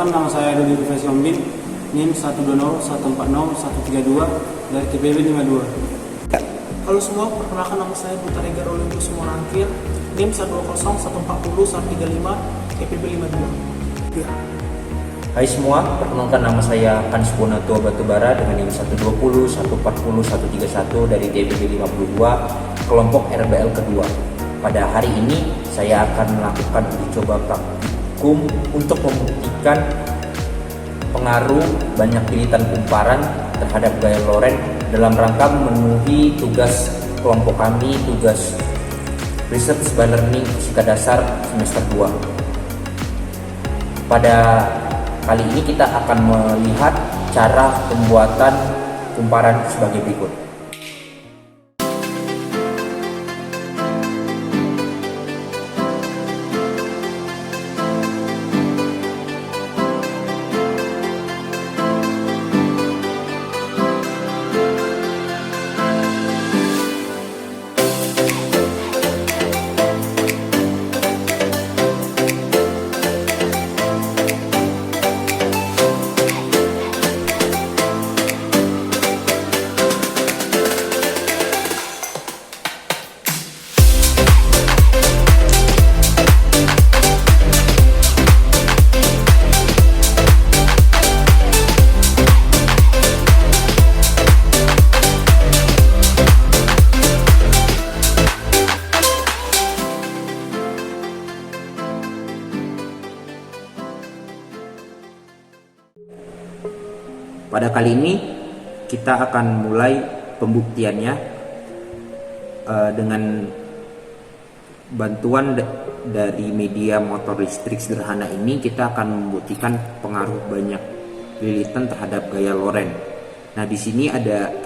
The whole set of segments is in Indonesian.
Perkenalkan, nama saya Dodi Profesi Ombin, NIM 120140132 dari TPB 52. Halo semua, perkenalkan nama saya Putra Regar Olympus Morangkir, NIM 120144035 TPB 52. Ya. Hai semua, perkenalkan nama saya Kanis Bonatua Batubara dengan NIM 120140131 dari TPB 52, kelompok RBL kedua. Pada hari ini saya akan melakukan uji coba praktikum untuk membuktikan pengaruh banyak lilitan kumparan terhadap gaya Lorentz dalam rangka memenuhi tugas kelompok kami, tugas Research by Learning Fisika Dasar semester 2. Pada kali ini kita akan melihat cara pembuatan kumparan sebagai berikut. Pada kali ini kita akan mulai pembuktiannya dengan bantuan dari media motor listrik sederhana ini. Kita akan membuktikan pengaruh banyak lilitan terhadap gaya Lorentz. Nah, di sini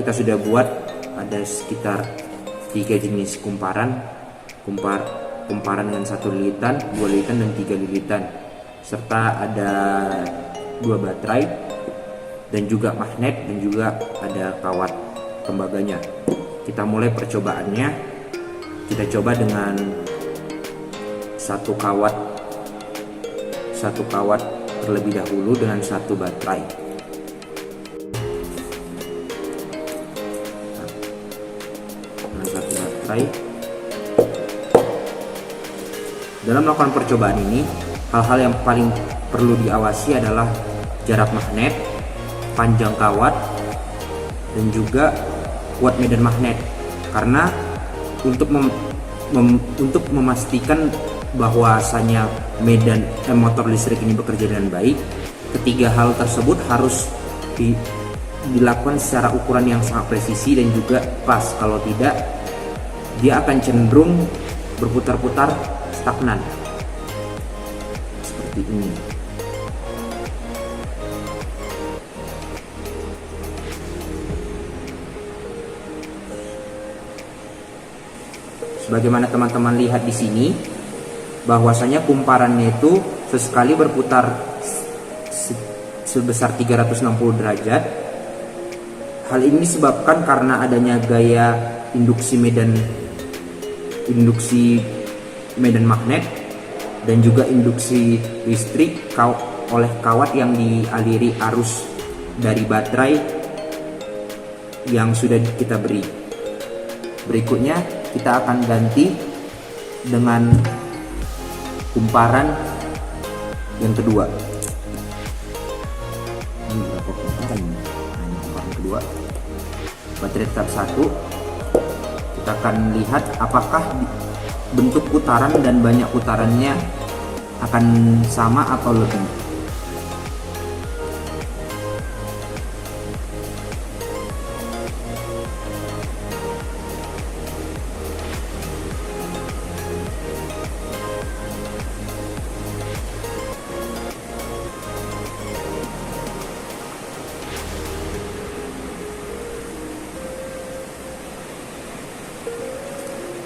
kita sudah buat ada sekitar 3 jenis kumparan dengan 1 lilitan, 2 lilitan dan 3 lilitan, serta ada 2 baterai dan juga magnet, dan juga ada kawat tembaganya. Kita mulai percobaannya. Kita coba dengan satu kawat terlebih dahulu dengan 1 baterai. Dengan 1 baterai. Dalam melakukan percobaan ini, hal-hal yang paling perlu diawasi adalah jarak magnet, panjang kawat, dan juga kuat medan magnet. Karena untuk memastikan bahwasanya motor listrik ini bekerja dengan baik, ketiga hal tersebut harus dilakukan secara ukuran yang sangat presisi dan juga pas. Kalau tidak, dia akan cenderung berputar-putar stagnan seperti ini. Sebagaimana teman-teman lihat di sini, bahwasanya kumparannya itu sesekali berputar sebesar 360 derajat. Hal ini disebabkan karena adanya gaya induksi medan magnet dan juga induksi listrik oleh kawat yang dialiri arus dari baterai yang sudah kita beri. Berikutnya kita akan ganti dengan kumparan yang kedua. Ini berapa kumparan? Nah, kumparan kedua. Baterai tetap 1. Kita akan lihat apakah bentuk putaran dan banyak putarannya akan sama atau lebih.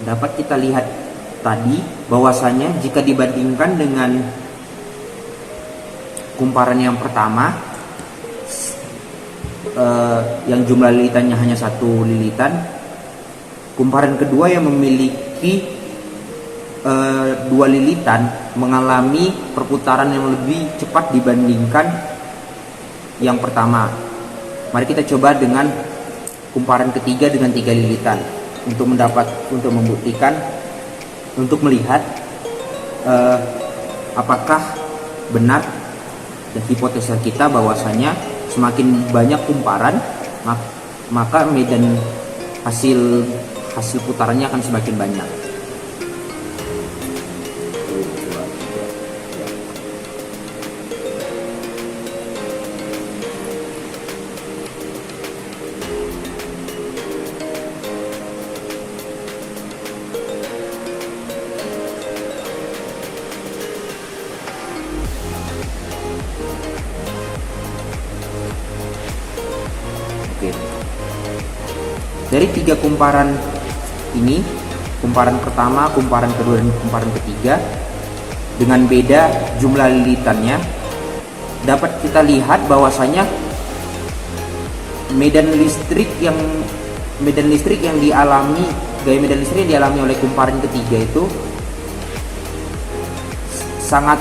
Dapat kita lihat tadi bahwasanya jika dibandingkan dengan kumparan yang pertama yang jumlah lilitannya hanya 1 lilitan, kumparan kedua yang memiliki 2 lilitan mengalami perputaran yang lebih cepat dibandingkan yang pertama. Mari kita coba dengan kumparan ketiga dengan 3 lilitan untuk membuktikan, untuk melihat apakah benar dan hipotesa kita bahwasanya semakin banyak kumparan maka medan hasil putarannya akan semakin banyak. Dari 3 kumparan ini, kumparan pertama, kumparan kedua, dan kumparan ketiga, dengan beda jumlah lilitannya, dapat kita lihat bahwasanya gaya medan listrik yang dialami oleh kumparan ketiga itu sangat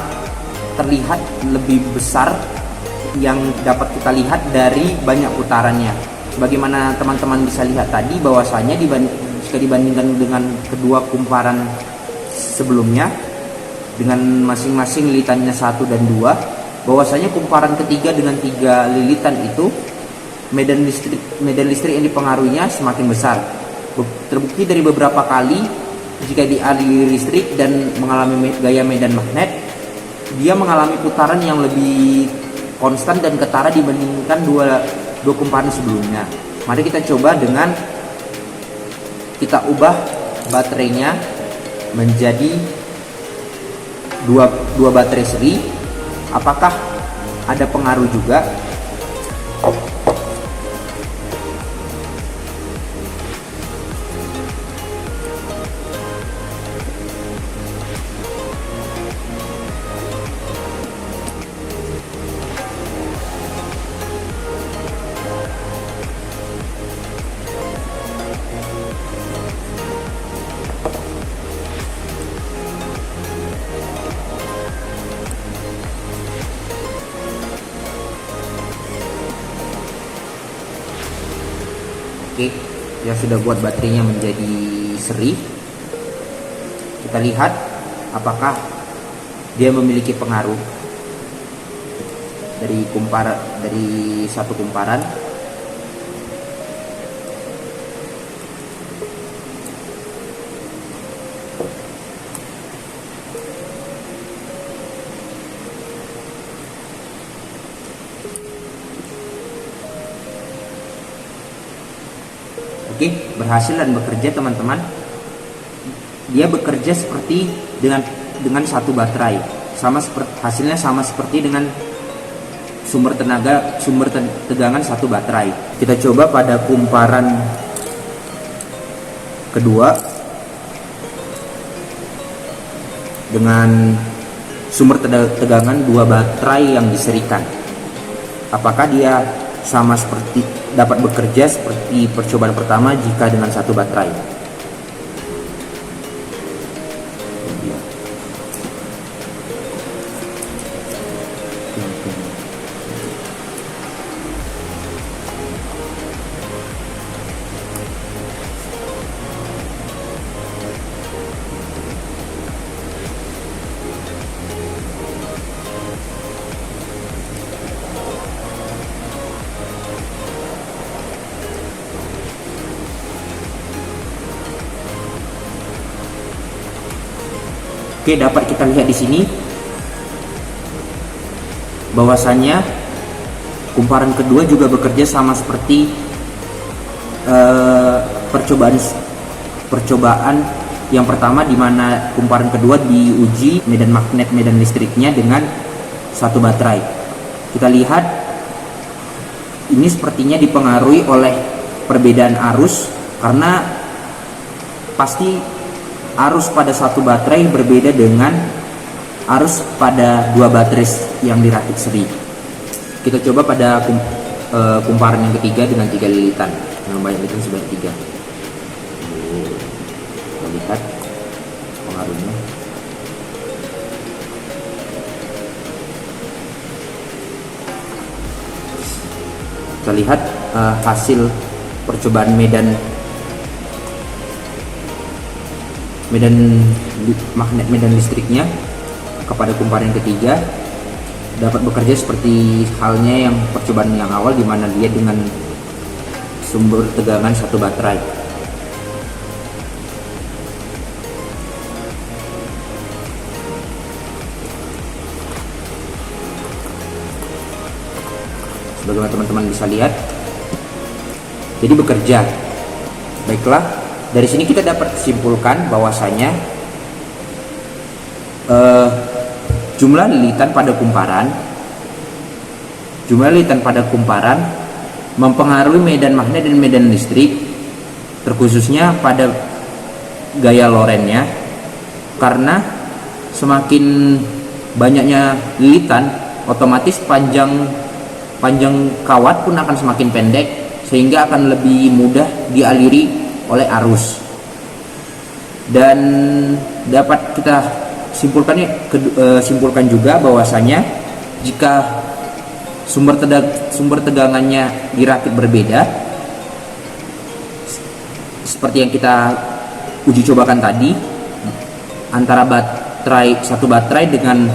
terlihat lebih besar yang dapat kita lihat dari banyak putarannya. Sebagaimana teman-teman bisa lihat tadi bahwasanya jika dibandingkan dengan kedua kumparan sebelumnya dengan masing-masing lilitannya 1 dan 2, bahwasanya kumparan ketiga dengan 3 lilitan itu medan listrik yang dipengaruhinya semakin besar. Terbukti dari beberapa kali jika dialiri listrik dan mengalami gaya medan magnet, dia mengalami putaran yang lebih konstan dan ketara dibandingkan dua kumparan sebelumnya. Mari kita coba dengan kita ubah baterainya menjadi dua baterai seri. Apakah ada pengaruh juga? Oke, ya sudah buat baterainya menjadi seri. Kita lihat apakah dia memiliki pengaruh dari satu kumparan. Oke, berhasil dan bekerja teman-teman. Dia bekerja seperti dengan satu baterai. Hasilnya sama seperti dengan sumber tegangan satu baterai. Kita coba pada kumparan kedua dengan sumber tegangan 2 baterai yang diserikan. Apakah dia dapat bekerja seperti percobaan pertama jika dengan satu baterai? Oke, dapat kita lihat di sini bahwasannya kumparan kedua juga bekerja sama seperti percobaan yang pertama, di mana kumparan kedua diuji medan listriknya dengan satu baterai. Kita lihat ini sepertinya dipengaruhi oleh perbedaan arus, karena pasti arus pada satu baterai berbeda dengan arus pada 2 baterai yang dirakit seri. Kita coba pada kumparan yang ketiga dengan 3 lilitan yang banyak lilitan sebanyak 3. Kita lihat pengaruhnya. Kita lihat hasil percobaan magnet medan listriknya kepada kumparan ketiga dapat bekerja seperti halnya yang percobaan yang awal, di mana dia dengan sumber tegangan 1 baterai. Sebagaimana teman-teman bisa lihat, jadi bekerja. Baiklah, dari sini kita dapat simpulkan bahwasanya jumlah lilitan pada kumparan mempengaruhi medan magnet dan medan listrik, terkhususnya pada gaya lorennya, karena semakin banyaknya lilitan, otomatis panjang kawat pun akan semakin pendek, sehingga akan lebih mudah dialiri oleh arus. Dan dapat kita simpulkan juga bahwasanya jika sumber tegangannya dirakit berbeda, seperti yang kita uji cobakan tadi, antara satu baterai dengan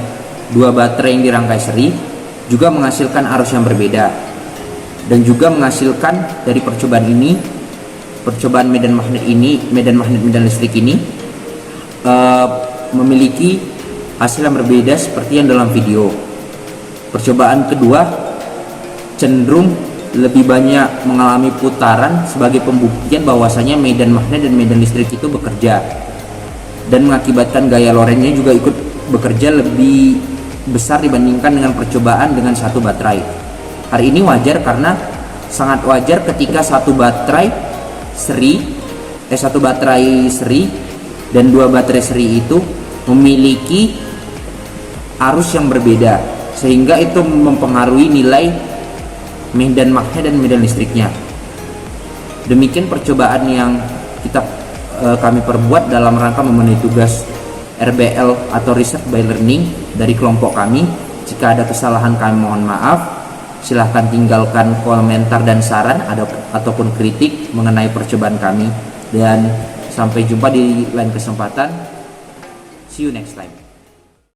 2 baterai yang dirangkai seri, juga menghasilkan arus yang berbeda, dan juga menghasilkan dari percobaan medan magnet listrik ini memiliki hasil yang berbeda seperti yang dalam video. Percobaan kedua cenderung lebih banyak mengalami putaran sebagai pembuktian bahwasanya medan magnet dan medan listrik itu bekerja, dan mengakibatkan gaya lorennya juga ikut bekerja lebih besar dibandingkan dengan percobaan dengan 1 baterai. Hari ini wajar, karena sangat wajar ketika satu baterai seri dan 2 baterai seri itu memiliki arus yang berbeda, sehingga itu mempengaruhi nilai medan magnet dan medan listriknya. Demikian percobaan yang kami perbuat dalam rangka memenuhi tugas RBL atau Research by Learning dari kelompok kami. Jika ada kesalahan kami mohon maaf. Silahkan tinggalkan komentar dan saran ataupun kritik mengenai percobaan kami, dan sampai jumpa di lain kesempatan. See you next time.